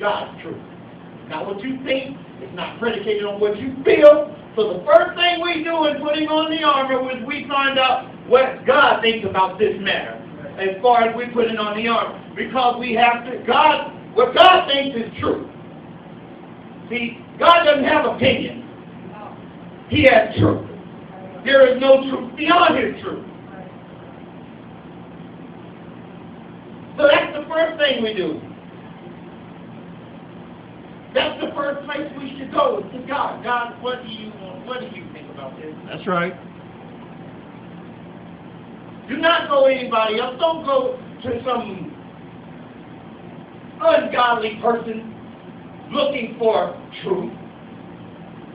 God's truth. Not what you think. It's not predicated on what you feel. So the first thing we do in putting on the armor is we find out what God thinks about this matter as far as we putting on the armor. Because we have to, what God thinks is true. See, God doesn't have opinions. He has truth. There is no truth beyond His truth. So that's the first thing we do. That's the first place we should go, is to God. God, what do you want? What do you think about this? That's right. Do not go to anybody else. Don't go to some ungodly person looking for truth.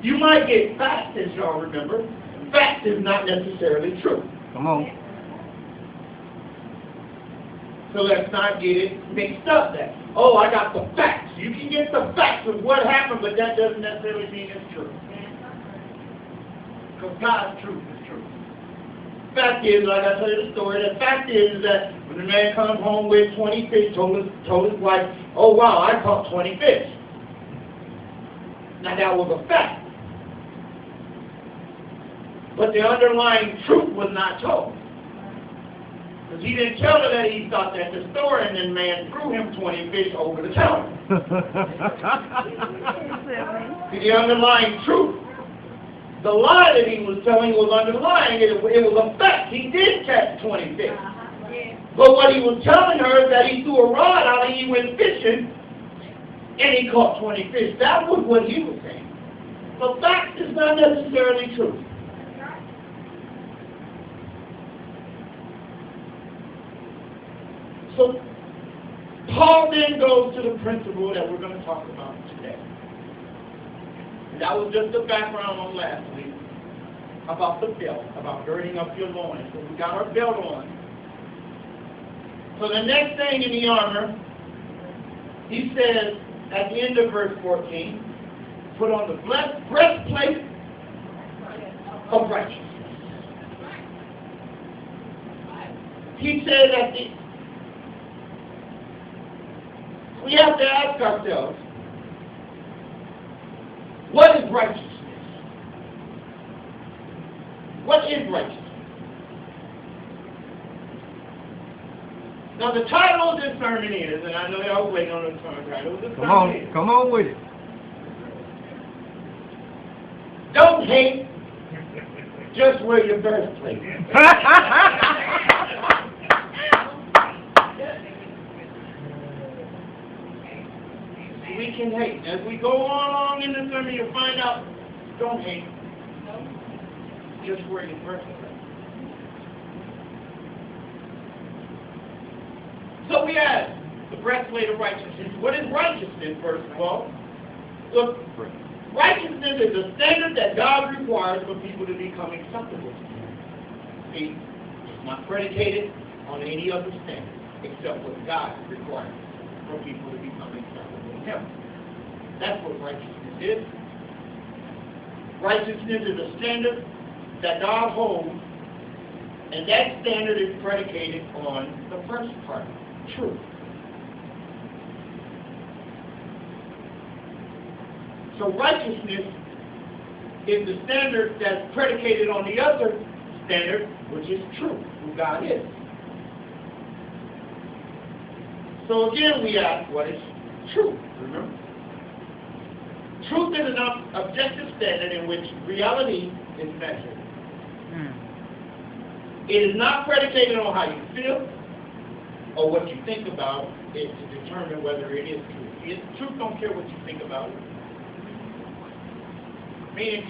You might get facts, as y'all remember. Fact is not necessarily true. Come on. So let's not get it mixed up that, oh, I got the facts. You can get the facts of what happened, but that doesn't necessarily mean it's true. Because God's truth is true. Fact is, like I tell you the story, the fact is that when the man comes home with 20 fish, told his wife, oh, wow, I caught 20 fish. Now, that was a fact. But the underlying truth was not told. Because he didn't tell her that he thought that the store, and then man threw him 20 fish over the counter. See, the underlying truth, the lie that he was telling was underlying. It was a fact. He did catch 20 fish. But what he was telling her is that he threw a rod out and he went fishing, and he caught 20 fish. That was what he was saying. The fact is not necessarily true. So, Paul then goes to the principle that we're going to talk about today. And that was just the background on last week about the belt, about girding up your loins. So we got our belt on. So the next thing in the armor, he says at the end of verse 14, put on the breastplate of righteousness. He said that we have to ask ourselves, what is righteousness? What is righteousness? Now the title of this sermon is, and I know y'all waiting on the title. Come on with it. Don't hate, just wear your breastplate. We can hate. As we go along in the sermon, you'll find out, don't hate. Just wear your breastplate. So we ask, the breastplate of righteousness. What is righteousness, first of all? Look, righteousness is a standard that God requires for people to become acceptable to Him. See, it's not predicated on any other standard except what God requires for people to become acceptable to Him. That's what righteousness is. Righteousness is a standard that God holds, and that standard is predicated on the first part, truth. So righteousness is the standard that's predicated on the other standard, which is truth, who God is. So again, we ask, what is truth? Remember? Truth is an objective standard in which reality is measured. It is not predicated on how you feel or what you think about it to determine whether it is true. Truth don't care what you think about it. Meaning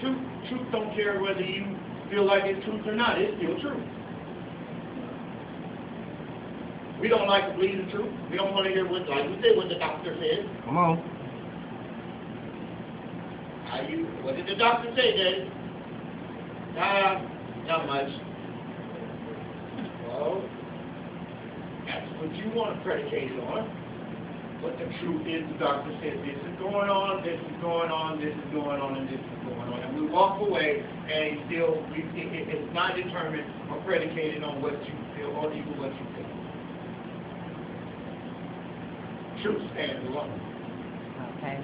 truth don't care whether you feel like it's truth or not. It's still true. We don't like to believe the truth. We don't want to hear what, like we say, what the doctor says. Come on. What did the doctor say, Daddy? Not much. Well, that's what you want to predicate it on. But the truth is, the doctor said this is going on, this is going on, this is going on, and this is going on. And we walk away, and it's not determined or predicated on what you feel or even what you think. Truth stands alone. Okay.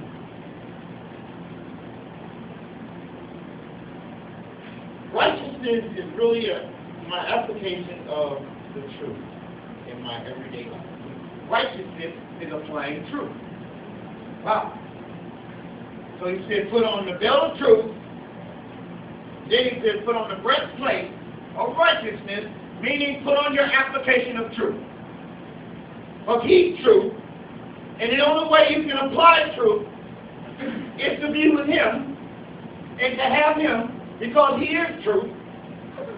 Righteousness is really my application of the truth in my everyday life. Righteousness is applying truth. Wow. So he said, put on the belt of truth. Then he said, put on the breastplate of righteousness, meaning put on your application of truth. Of he's truth. And the only way you can apply truth is to be with him and to have him, because he is truth.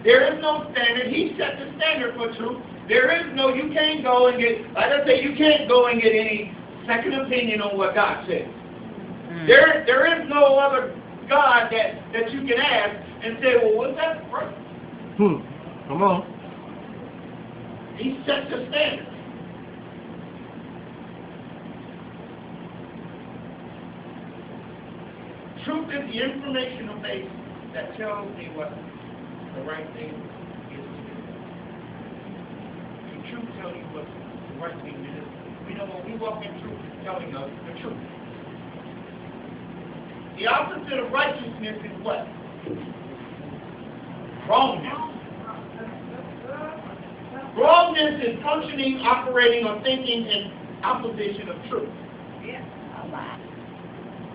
There is no standard. He set the standard for truth. There is no, you can't go and get, like I say, you can't go and get any second opinion on what God says. There is no other God that you can ask and say, well, what's that? Come on. He sets the standard. Truth is the informational base that tells me what the right thing is to do. The truth tells you what the right thing to do. We know when we walk in truth, it's telling us the truth. The opposite of righteousness is what? Wrongness. Wrongness is functioning, operating, or thinking in opposition of truth.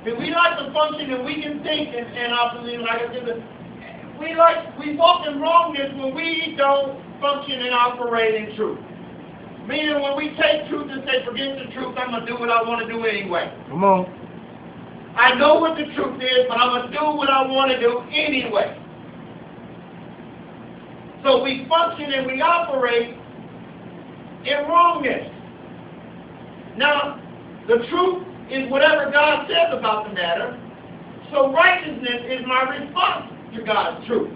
If we like to function and we can think in opposition, like I said, we walk in wrongness when we don't function and operate in truth. Meaning when we take truth and say, forget the truth, I'm going to do what I want to do anyway. Come on. I know what the truth is, but I'm going to do what I want to do anyway. So we function and we operate in wrongness. Now, the truth is whatever God says about the matter. So righteousness is my response to God's truth.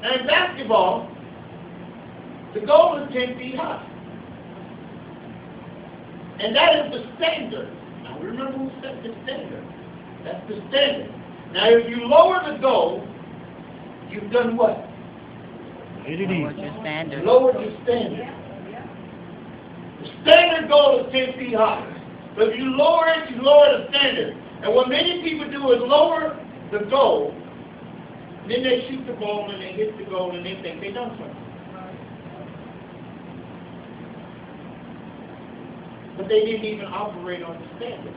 And in basketball, the goal is 10 feet high. And that is the standard. Now remember who set the standard. That's the standard. Now if you lower the goal, you've done what? Lowered your standard. Lowered your standard. The standard goal is 10 feet high. But if you lower it, you lower the standard. And what many people do is lower the goal, then they shoot the ball and they hit the goal and they think they done something. But they didn't even operate on the standard.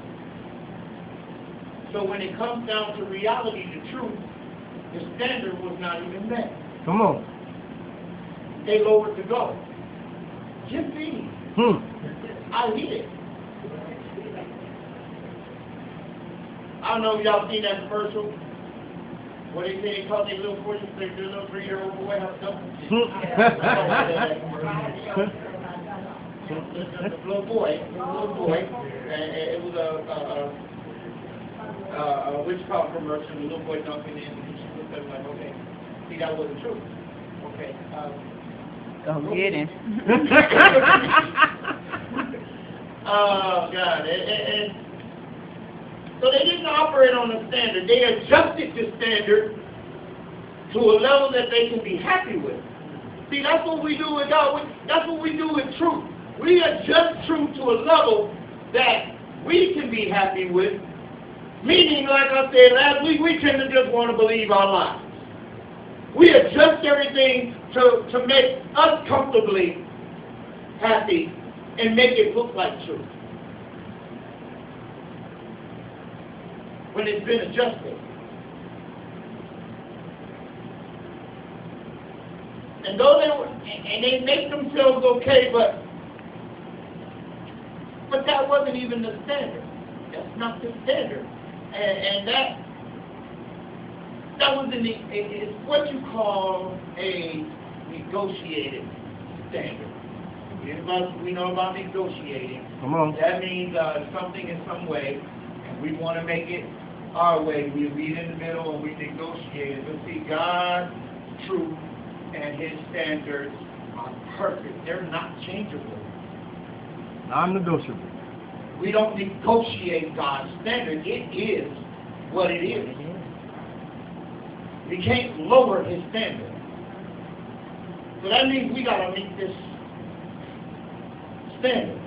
So when it comes down to reality, the truth, the standard was not even met. Come on. They lowered the goal. Jim Beam. I hit it. I don't know if y'all seen that commercial. What they say they call their little boy, their little 3-year-old boy, how to dump the little boy, and it was a witch call commercial. The little boy dumping in, and she looked at him like, okay, see, that wasn't true. Okay. Go get him. Oh God! And so they didn't operate on the standard. They adjusted the standard to a level that they can be happy with. See, that's what we do with God. That's what we do with truth. We adjust truth to a level that we can be happy with. Meaning, like I said last week, we tend to just want to believe our lies. We adjust everything to make us comfortably happy and make it look like truth. When it's been adjusted. And though they make themselves okay, but that wasn't even the standard. That's not the standard. And that was it's what you call a negotiated standard. We know about negotiating. Come on. That means something in some way, and we want to make it our way. We meet in the middle and we negotiate it. But see, God's truth and His standards are perfect. They're not changeable. Non-negotiable. We don't negotiate God's standard. It is what it is. We can't lower His standard. So that means we got to meet this standard.